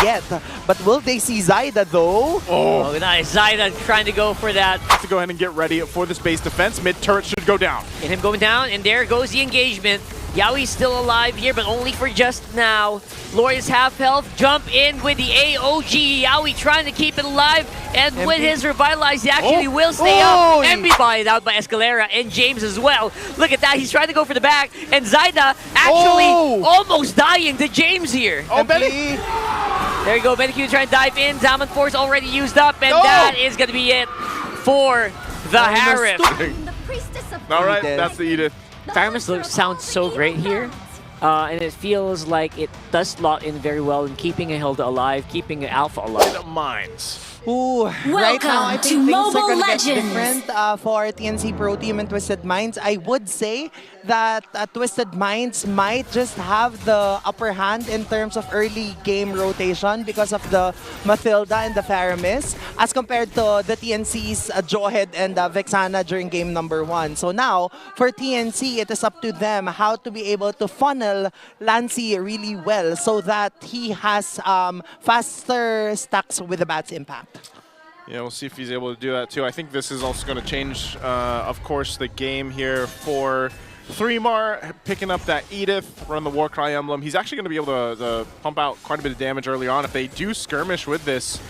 yet. But will they see Zyda though? Oh, nice. Zyda trying to go for that. To go ahead and get ready for this base defense. Mid turret should go down. And him going down, and there goes the engagement. Yaoi's still alive here, but only for just now. Lord is half health. Jump in with the AOG. Yaoi trying to keep it alive, and MP. with his revitalize, he actually will stay up. And be bodied out by Escalera and James as well. Look at that. He's trying to go for the back, and Zyda actually almost dying to James here. Oh, Benny! There you go. Benny trying to dive in. Diamond Force already used up, and that is going to be it for the Harif. All right, that's the Edith. Fireman's sounds so great here, and it feels like it does slot in very well in keeping a Hilda alive, keeping an Alpha alive. Mines. Ooh, right now I think things are Mobile going to get Legends. different for TNC Pro Team and Twisted Minds. I would say that Twisted Minds might just have the upper hand in terms of early game rotation because of the Mathilda and the Faramis as compared to the TNC's Johed and Vexana during game number 1. So now, for TNC, it is up to them how to be able to funnel Lancy really well so that he has faster stacks with the Bat's impact. Yeah, we'll see if he's able to do that too. I think this is also going to change, of course, the game here for 3mar, picking up that Edith, run the Warcry emblem. He's actually going to be able to pump out quite a bit of damage early on if they do skirmish with this.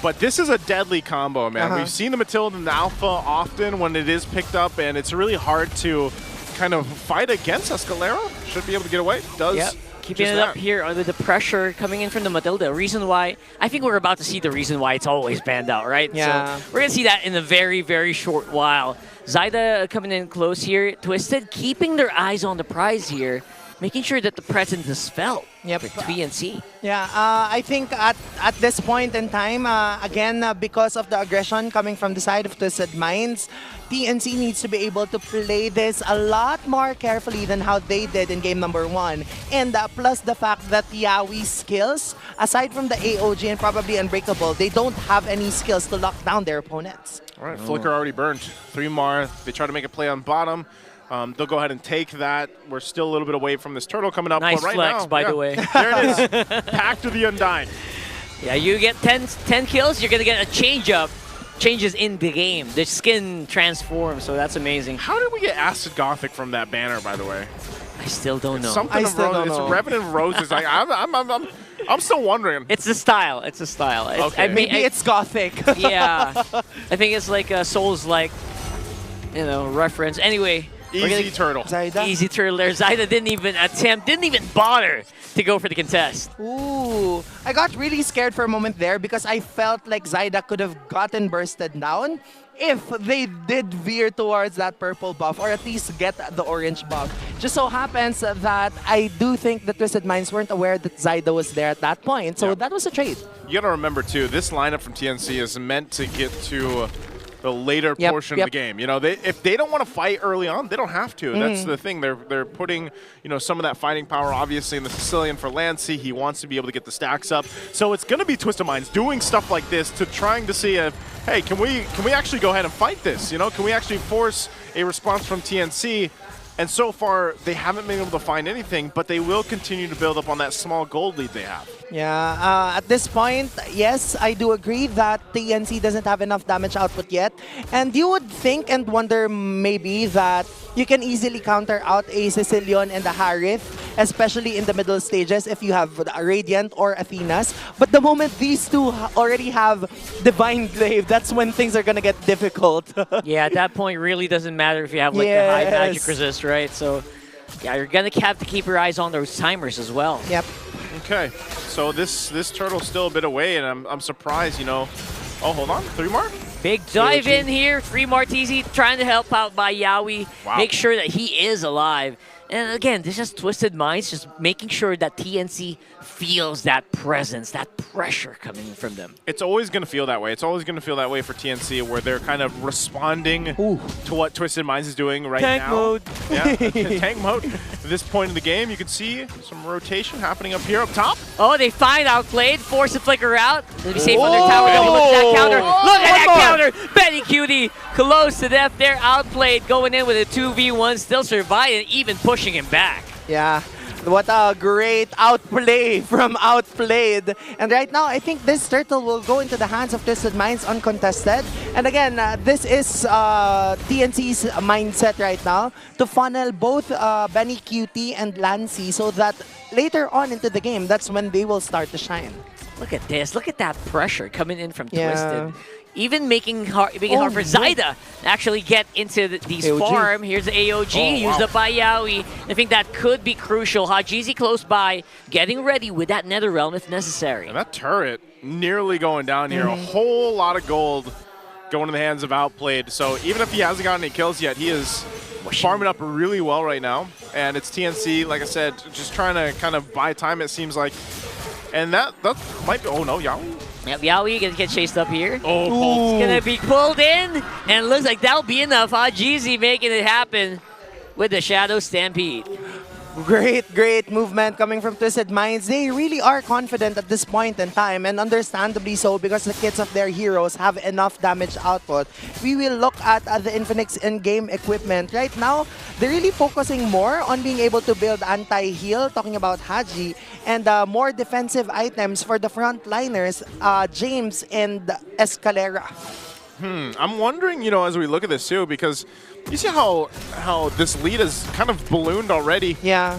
But this is a deadly combo, man. We've seen the Matilda and the Alpha often when it is picked up, and it's really hard to kind of fight against Escalera. Should be able to get away. Does. Yep. Keeping it up here under the pressure coming in from the Matilda. Reason why, I think we're about to see the reason why it's always banned out, right? Yeah. So we're going to see that in a very, very short while. Zyda coming in close here. Twisted keeping their eyes on the prize here, making sure that the presence is felt. Yep. For TNC. Yeah, I think at this point in time, again, because of the aggression coming from the side of Twisted Minds, TNC needs to be able to play this a lot more carefully than how they did in game number 1. And plus the fact that Yaoi's skills, aside from the AOG and probably Unbreakable, they don't have any skills to lock down their opponents. All right, Flicker already burned. 3mar, they try to make a play on bottom. They'll go ahead and take that. We're still a little bit away from this turtle coming up. Nice but right flex, now, by the way. There it is. Pact of the Undying. Yeah, you get 10 kills, you're going to get a change-up. Changes in the game. The skin transforms, so that's amazing. How did we get Acid Gothic from that banner, by the way? I still don't know. Something I still don't it's know. Revenant Roses. Like, I'm still wondering. It's the style. It's the style. Okay. Maybe it's Gothic. Yeah. I think it's like a Souls-like, reference. Anyway. Easy turtle. Zyda? Easy turtle there. Zyda didn't even attempt, didn't even bother to go for the contest. Ooh, I got really scared for a moment there because I felt like Zyda could have gotten bursted down if they did veer towards that purple buff or at least get the orange buff. Just so happens that I do think the Twisted Minds weren't aware that Zyda was there at that point, so that was a trade. You got to remember, too, this lineup from TNC is meant to get to the later portion of the game. If they don't want to fight early on, they don't have to. That's the thing. They're putting, some of that fighting power, obviously, in the Sicilian for Lancy. He wants to be able to get the stacks up. So it's going to be Twisted Minds doing stuff like this to trying to see if, hey, can we actually go ahead and fight this? Can we actually force a response from TNC? And so far, they haven't been able to find anything, but they will continue to build up on that small gold lead they have. Yeah, at this point, yes, I do agree that TNC doesn't have enough damage output yet. And you would think and wonder maybe that you can easily counter out a Sicilian and a Harith, especially in the middle stages if you have a Radiant or Athenas. But the moment these two already have Divine Glaive, that's when things are going to get difficult. Yeah, at that point, really doesn't matter if you have like the high magic resist, right? So, yeah, you're going to have to keep your eyes on those timers as well. Yep. Okay, so this turtle's still a bit away, and I'm surprised, Oh, hold on, 3mar? Big dive in here. 3mar TZ trying to help out by Yaoi. Wow. Make sure that he is alive. And again, this is Twisted Minds, just making sure that TNC feels that presence, that pressure coming from them. It's always going to feel that way. It's always going to feel that way for TNC, where they're kind of responding to what Twisted Minds is doing right Tank now. mode. Yeah, tank mode. At this point in the game, you can see some rotation happening up here up top. Oh, they find outplayed, force the flicker out. They'll be safe on their tower. Double look at that counter. Look at that counter. Benny Cutie close to death there, outplayed, going in with a 2v1, still surviving, even pushing him back. Yeah. What a great outplay from Outplayed. And right now, I think this turtle will go into the hands of Twisted Minds uncontested. And again, this is TNC's mindset right now to funnel both Benny QT and Lancy so that later on into the game, that's when they will start to shine. Look at this. Look at that pressure coming in from Yeah. Twisted. Even making it hard for Zyda to actually get into these AOG. farm. Here's the AOG, used up by Yaoi. I think that could be crucial. Hajizi close by, getting ready with that Nether Realm if necessary. And that turret nearly going down here. A whole lot of gold going in the hands of Outplayed. So even if he hasn't gotten any kills yet, he is farming up really well right now. And it's TNC, like I said, just trying to kind of buy time, it seems like. And that might be, oh no, Yaoi. Yep, Yaoi gonna get chased up here. Oh, It's gonna be pulled in, and it looks like that'll be enough. Hajizi making it happen with the Shadow Stampede. Great movement coming from Twisted Minds. They really are confident at this point in time, and understandably so because the kits of their heroes have enough damage output. We will look at the Infinix in-game equipment. Right now, they're really focusing more on being able to build anti-heal, talking about Haji, and more defensive items for the frontliners, James and Escalera. I'm wondering, you know, as we look at this too, because you see how this lead is kind of ballooned already. Yeah.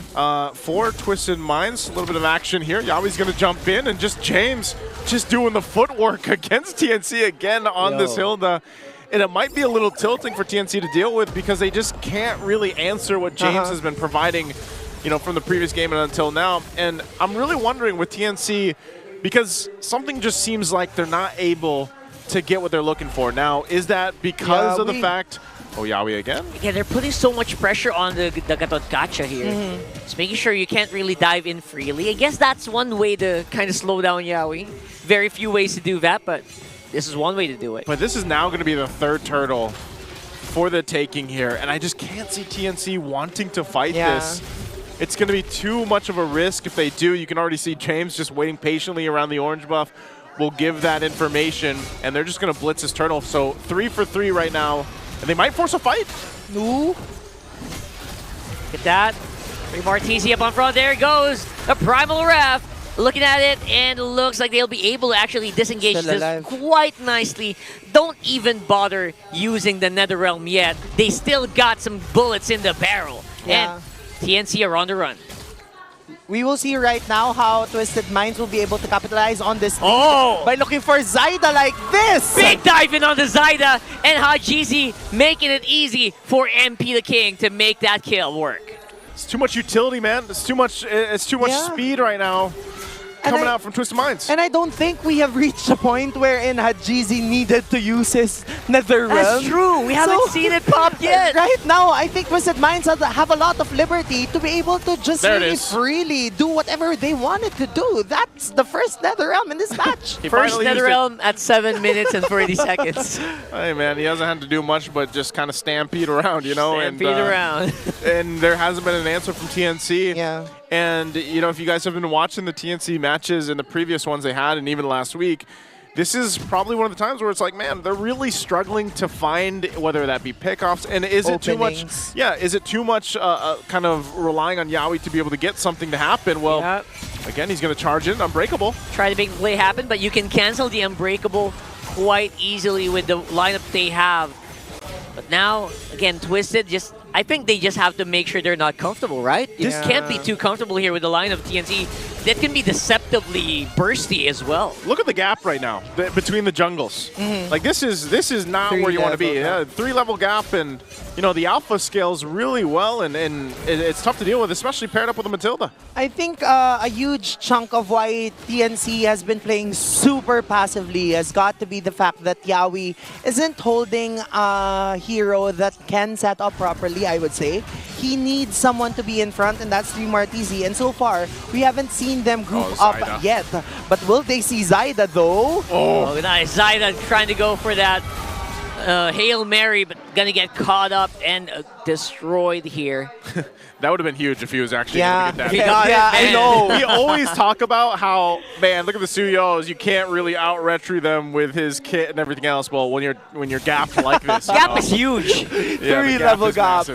For Twisted Minds, a little bit of action here. Yaoi's going to jump in, and just James just doing the footwork against TNC again on this Hilda. And it might be a little tilting for TNC to deal with because they just can't really answer what James has been providing, you know, from the previous game and until now. And I'm really wondering with TNC, because something just seems like they're not able to get what they're looking for. Now, is that because of the fact... Oh, Yaoi again? Yeah, they're putting so much pressure on the Gatot Gacha here. Just making sure you can't really dive in freely. I guess that's one way to kind of slow down Yaoi. Very few ways to do that, but this is one way to do it. But this is now going to be the third turtle for the taking here, and I just can't see TNC wanting to fight this. It's going to be too much of a risk if they do. You can already see James just waiting patiently around the orange buff. Will give that information, and they're just going to blitz this turtle. So 3 for 3 right now. And they might force a fight. Ooh. Get that. Martisi up on front. There it goes. The Primal Wrath. Looking at it, and it looks like they'll be able to actually disengage this quite nicely. Don't even bother using the Netherrealm yet. They still got some bullets in the barrel. And TNC are on the run. We will see right now how Twisted Minds will be able to capitalize on this lead by looking for Zyda like this. Big dive in on the Zyda, and Hajizi making it easy for MP the King to make that kill work. It's too much utility, man. It's too much speed right now coming out from Twisted Minds. And I don't think we have reached a point wherein Hajizi needed to use his Netherrealm. That's true. We haven't seen it pop yet. Right now, I think Twisted Minds have a lot of liberty to be able to just really freely do whatever they wanted to do. That's the first Netherrealm in this match. First Netherrealm at 7 minutes and 40 seconds. Hey, man, he hasn't had to do much but just kind of stampede around, you know? Stampede around. And there hasn't been an answer from TNC. Yeah. And, you know, if you guys have been watching the TNC matches and the previous ones they had, and even last week, this is probably one of the times where it's like, man, they're really struggling to find whether that be pickoffs. And is it too much? Yeah, is it too much kind of relying on Yaoi to be able to get something to happen? Well, again, he's going to charge in Unbreakable. Try to make the play happen, but you can cancel the Unbreakable quite easily with the lineup they have. But now, again, Twisted I think they just have to make sure they're not comfortable, right? You just can't be too comfortable here with the line of TNC. That can be deceptively bursty as well. Look at the gap right now between the jungles. Like this is not where you want to be. Yeah, 3-level gap, and you know the alpha scales really well, and it's tough to deal with, especially paired up with a Matilda. I think a huge chunk of why TNC has been playing super passively has got to be the fact that Yaoi isn't holding a hero that can set up properly, I would say. He needs someone to be in front, and that's Martisi. And so far, we haven't seen them group up yet. But will they see Zyda, though? Oh, nice. Zyda trying to go for that Hail Mary, but gonna get caught up and destroyed here. That would have been huge if he was actually able to get that. I know. We always talk about how, man, look at the Suyos. You can't really out-retry them with his kit and everything else. Well, when you're gapped like this, gap is huge. 3-level gap.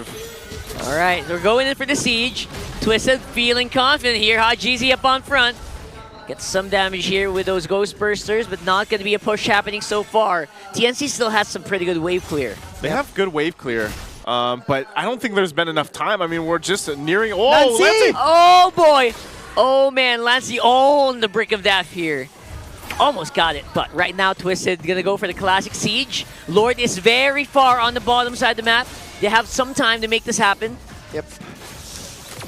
All right, we're going in for the siege. Twisted feeling confident here. Hajizi up on front. Gets some damage here with those Ghost Bursters, but not going to be a push happening so far. TNC still has some pretty good wave clear. They have good wave clear, but I don't think there's been enough time. I mean, we're just nearing... Oh, Lancey! Oh, boy. Oh, man. Lancey on the brick of death here. Almost got it, but right now Twisted going to go for the classic siege. Lord is very far on the bottom side of the map. They have some time to make this happen. Yep.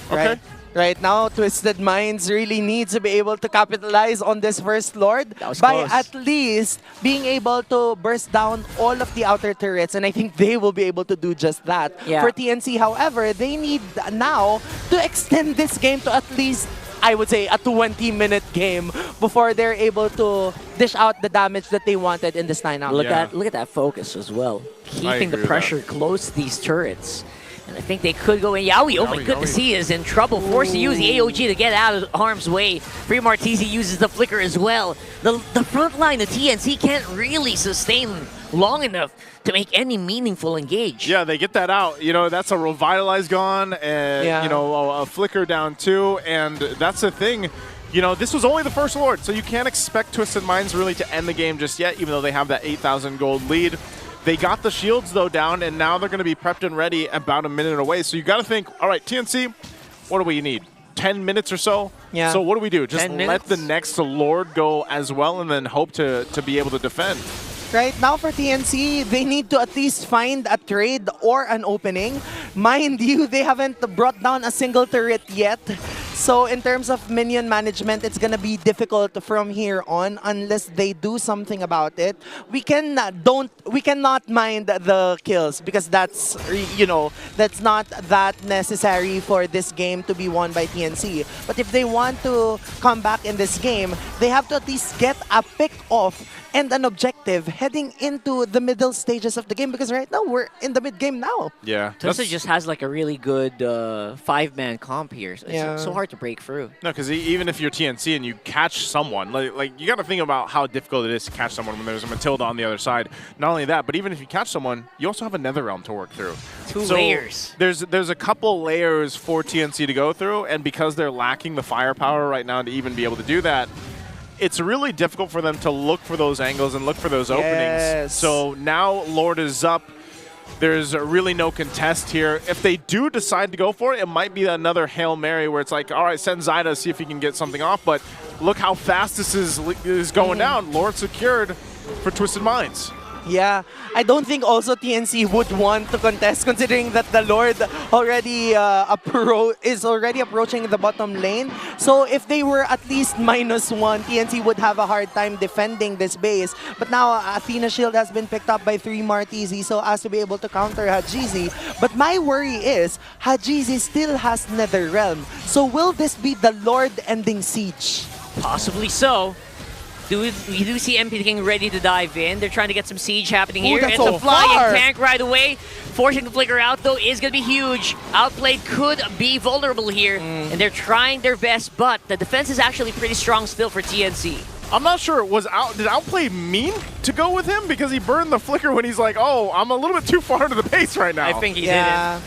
Okay. Right now, Twisted Minds really needs to be able to capitalize on this first Lord by close. at least being able to burst down all of the outer turrets, and I think they will be able to do just that. Yeah. For TNC, however, they need now to extend this game to at least, I would say, a 20-minute game before they're able to dish out the damage that they wanted in this lineup. Look at that focus as well. Keeping the agree with pressure close to these turrets. And I think they could go in. Yowie, oh my goodness, Yowie. he is in trouble. Forced to use the AOG to get out of harm's way. Free Martisi uses the flicker as well. The front line of TNC can't really sustain long enough to make any meaningful engage. Yeah, they get that out. You know, that's a Revitalize gone, and, you know, a Flicker down too. And that's the thing. You know, this was only the first Lord, so you can't expect Twisted Minds really to end the game just yet, even though they have that 8,000 gold lead. They got the shields, though, down, and now they're going to be prepped and ready about a minute away. So you got to think, all right, TNC, what do we need? 10 minutes or so? Yeah. So what do we do? Just 10 let minutes? the next Lord go as well and then hope to be able to defend. Right now for TNC, they need to at least find a trade or an opening. Mind you, they haven't brought down a single turret yet. So in terms of minion management, it's gonna be difficult from here on unless they do something about it. We cannot mind the kills because that's, you know, that's not that necessary for this game to be won by TNC. But if they want to come back in this game, they have to at least get a pick off and an objective heading into the middle stages of the game, because right now we're in the mid game now. Yeah. Twisted just has like a really good 5-man comp here. So it's so hard to break through. No, because even if you're TNC and you catch someone, like you got to think about how difficult it is to catch someone when there's a Matilda on the other side. Not only that, but even if you catch someone, you also have a Netherrealm to work through. Two layers. There's a couple layers for TNC to go through, and because they're lacking the firepower right now to even be able to do that, it's really difficult for them to look for those angles and look for those openings. So now Lord is up. There's really no contest here. If they do decide to go for it, it might be another Hail Mary where it's like, all right, send Zyda, see if he can get something off. But look how fast this is going down. Lord secured for Twisted Minds. Yeah, I don't think also TNC would want to contest, considering that the Lord already is already approaching the bottom lane. So if they were at least -1, TNC would have a hard time defending this base. But now Athena Shield has been picked up by 3 Martisi, so as to be able to counter Hajizi. But my worry is Hajizi still has Netherrealm. So will this be the Lord ending siege? Possibly so. We do see MP King ready to dive in. They're trying to get some siege happening here. That's It's so a flying far. tank right away. Forcing the flicker out, though, is going to be huge. Outplayed could be vulnerable here, and they're trying their best, but the defense is actually pretty strong still for TNC. I'm not sure, did Outplay mean to go with him? Because he burned the flicker when he's like, oh, I'm a little bit too far into the base right now. I think he didn't.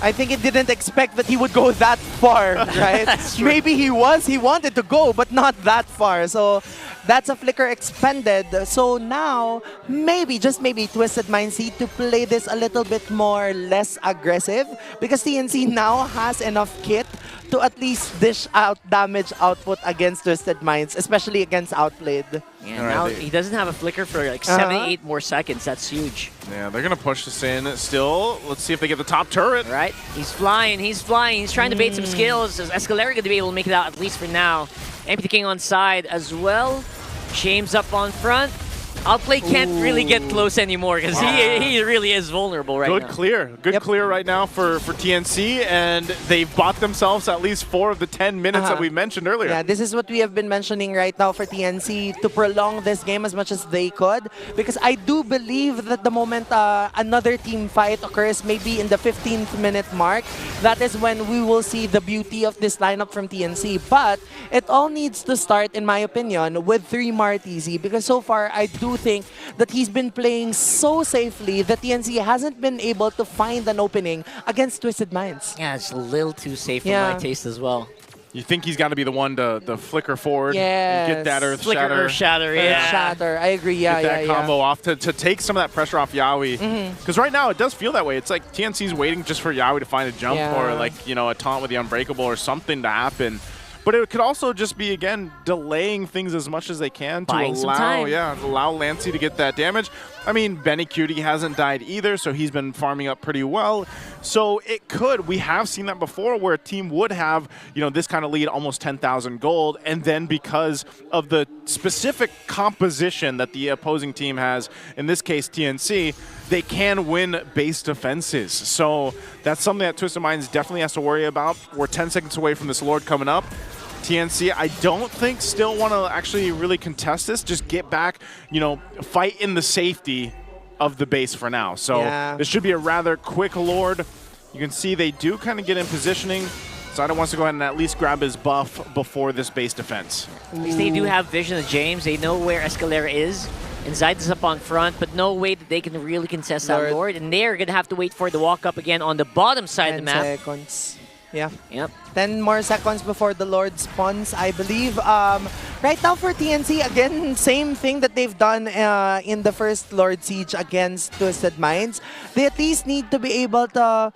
I think he didn't expect that he would go that far, right? That's true. Maybe he wanted to go, but not that far. So that's a flicker expended. So now, maybe, just maybe, Twisted Minds need to play this a little bit less aggressive, because TNC now has enough kit to at least dish out damage output against Twisted Minds, especially against Outplayed. Yeah, now he doesn't have a flicker for like 7-8 more seconds. That's huge. Yeah, they're going to push this in still. Let's see if they get the top turret. Right? He's flying. He's flying. He's trying to bait some skills. Escalera going to be able to make it out, at least for now. MP King on side as well. James up on front. Outplay can't really get close anymore because he really is vulnerable right now. Good clear right now for TNC, and they've bought themselves at least 4 of the 10 minutes that we mentioned earlier. Yeah, this is what we have been mentioning right now for TNC, to prolong this game as much as they could, because I do believe that the moment another team fight occurs, maybe in the 15th minute mark, that is when we will see the beauty of this lineup from TNC. But it all needs to start, in my opinion, with 3 Martisi, because so far I do do think that he's been playing so safely that TNC hasn't been able to find an opening against Twisted Minds. Yeah, it's a little too safe for Yeah. my taste as well. You think he's got to be the one to flicker forward Yes. and get that Earth Flicker Shatter. or Shatter, yeah. Shatter, I agree, yeah, Get that yeah, combo off to take some of that pressure off Yawi. Because right now it does feel that way. It's like TNC's waiting just for Yawi to find a jump Yeah. or like, you know, a taunt with the Unbreakable or something to happen. But it could also just be, again, delaying things as much as they can to Buying some time. allow Lancey to get that damage. I mean, Benny Cutie hasn't died either, so he's been farming up pretty well. So it could. We have seen that before where a team would have, you know, this kind of lead, almost 10,000 gold, and then because of the specific composition that the opposing team has, in this case TNC, they can win base defenses. So that's something that Twisted Minds definitely has to worry about. We're 10 seconds away from this Lord coming up. TNC, I don't think still want to actually really contest this. Just get back, you know, fight in the safety of the base for now. So Yeah. this should be a rather quick Lord. You can see they do kind of get in positioning. Sada wants to go ahead and at least grab his buff before this base defense. At least they do have vision of James. They know where Escalera is. And Zaid is up on front, but no way that they can really contest that Lord. And they're going to have to wait for the walk up again on the bottom side of the map. 10 seconds. Yeah. Yep. 10 more seconds before the Lord spawns, I believe. Right now for TNC, again, same thing that they've done in the first Lord Siege against Twisted Minds. They at least need to be able to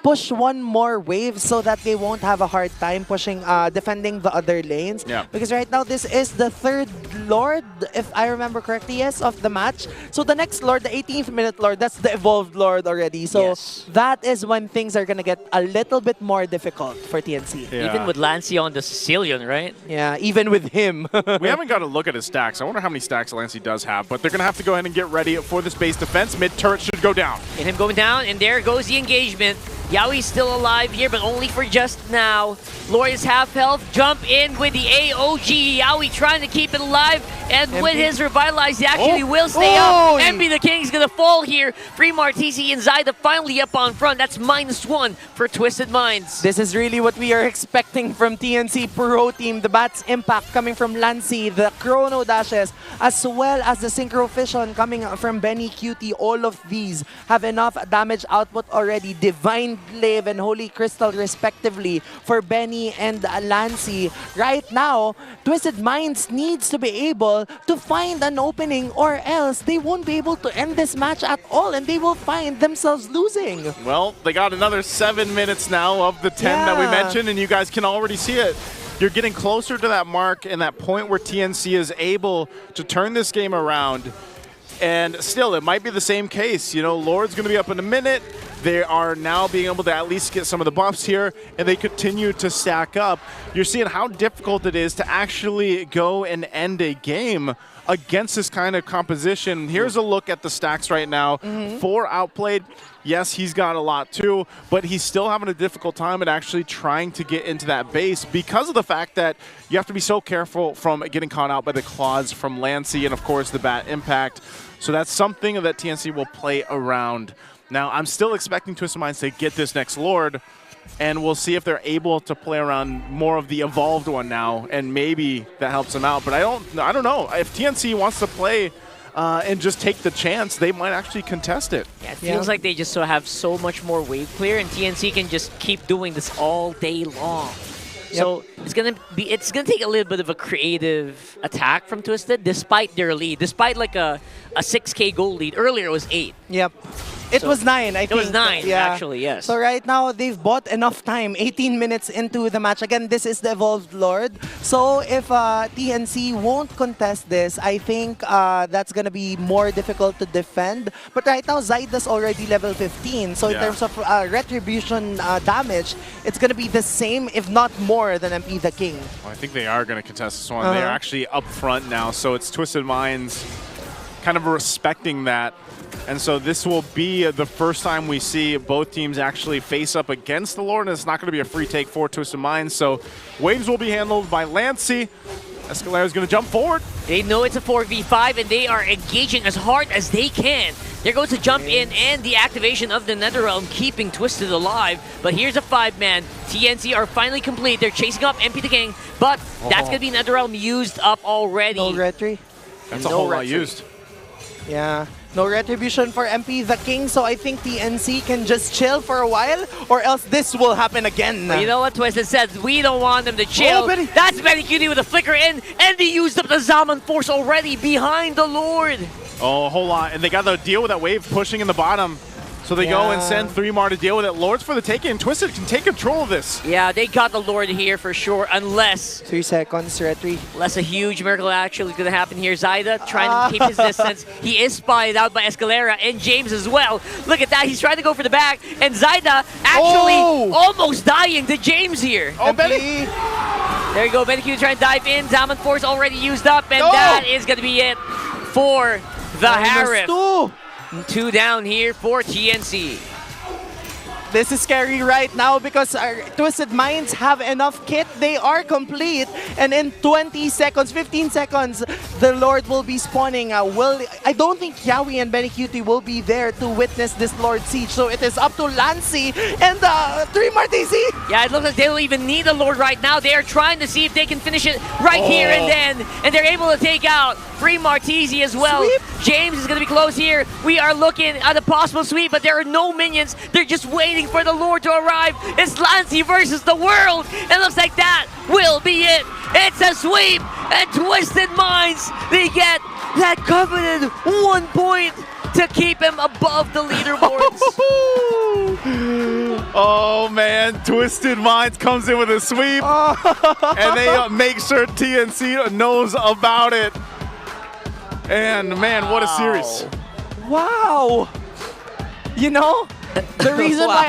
push one more wave so that they won't have a hard time pushing, defending the other lanes. Yeah. Because right now, this is the third Lord, if I remember correctly, yes, of the match. So the next Lord, the 18th minute Lord, that's the evolved Lord already. So Yes. that is when things are going to get a little bit more difficult for TNC. Yeah. Even with Lancey on the Sicilian, right? Yeah, even with him. We haven't got to look at his stacks. I wonder how many stacks Lancey does have, but they're going to have to go ahead and get ready for this base defense. Mid turret should go down. And him going down, and there goes the engagement. Yawi's still alive here, but only for just now. Lord is half health. Jump in with the AOG. Yawi trying to keep it alive, and with his Revitalize, he actually will stay up. MP the King's gonna fall here. Free Martisi and Zaida finally up on front. That's -1 for Twisted Minds. This is really what we are expecting from TNC Pro Team. The Bat's impact coming from Lancey, the Chrono Dashes, as well as the Synchro Fission coming from Benny Cutie. All of these have enough damage output already. Divine Glaive and Holy Crystal respectively for Benny and Lancey. Right now, Twisted Minds needs to be able to find an opening, or else they won't be able to end this match at all and they will find themselves losing. Well, they got another 7 minutes now of the 10 that we Yeah. mentioned, and you guys can already see it. You're getting closer to that mark and that point where TNC is able to turn this game around. And still, it might be the same case. You know, Lord's going to be up in a minute. They are now being able to at least get some of the buffs here, and they continue to stack up. You're seeing how difficult it is to actually go and end a game against this kind of composition. Here's a look at the stacks right now. 4 outplayed. Yes, he's got a lot too, but he's still having a difficult time at actually trying to get into that base because of the fact that you have to be so careful from getting caught out by the claws from Lancey and, of course, the Bat Impact. So that's something that TNC will play around. Now, I'm still expecting Twisted Minds to get this next Lord, and we'll see if they're able to play around more of the evolved one now, and maybe that helps them out. But I don't know. If TNC wants to play and just take the chance, they might actually contest it. Yeah, it feels like they just have so much more wave clear, and TNC can just keep doing this all day long. So it's gonna take a little bit of a creative attack from Twisted, despite their lead, despite like a 6K goal lead. Earlier it was 8. Yep. It was 9, I think. It was 9, actually, yes. So right now, they've bought enough time, 18 minutes into the match. Again, this is the Evolved Lord. So if TNC won't contest this, I think that's going to be more difficult to defend. But right now, Zaida's already level 15. So in terms of retribution damage, it's going to be the same, if not more, than MP the King. Well, I think they are going to contest this one. They're actually up front now, so it's Twisted Minds kind of respecting that. And so this will be the first time we see both teams actually face up against the Lord, and it's not going to be a free take for Twisted Minds. So waves will be handled by Lancey. Escalera is going to jump forward. They know it's a 4v5, and they are engaging as hard as they can. There goes the jump in and the activation of the Netherrealm, keeping Twisted alive. But here's a 5-man. TNC are finally complete. They're chasing up MP the King, but that's going to be Netherrealm used up already. No retry. That's a whole lot used. Yeah, no retribution for MP the King, so I think TNC can just chill for a while, or else this will happen again. But you know what, Twisted says? We don't want them to chill. Oh, Benny. That's Benny Cutie with a flicker in, and they used up the Zaman Force already behind the Lord. Oh, a whole lot. And they got to deal with that wave pushing in the bottom. So they go and send 3 to deal with it. Lord's for the taking. Twisted can take control of this. Yeah, they got the Lord here for sure, unless 3 seconds, retry. a huge miracle actually is going to happen here. Zyda trying to keep his distance. He is spotted out by Escalera and James as well. Look at that. He's trying to go for the back. And Zyda actually almost dying to James here. Oh, Benny! There you go. Benny Q trying to dive in. Zaman Force already used up. And that is going to be it for the Harif. 2 down here for TNC. This is scary right now because our Twisted Minds have enough kit. They are complete. And in 20 seconds, 15 seconds, the Lord will be spawning. I don't think Yawi and Benny Cutie will be there to witness this Lord Siege. So it is up to Lancy and 3TC. Yeah, it looks like they don't even need the Lord right now. They are trying to see if they can finish it right here and then. And they're able to take out MLBB as well. Sweep. James is going to be close here. We are looking at a possible sweep, but there are no minions. They're just waiting for the Lord to arrive. It's Lancy versus the world. It looks like that will be it. It's a sweep, and Twisted Minds, they get that coveted 1 point to keep him above the leaderboards. Oh man, Twisted Minds comes in with a sweep, and they make sure TNC knows about it. And man, what a series. Wow. You know, the reason why I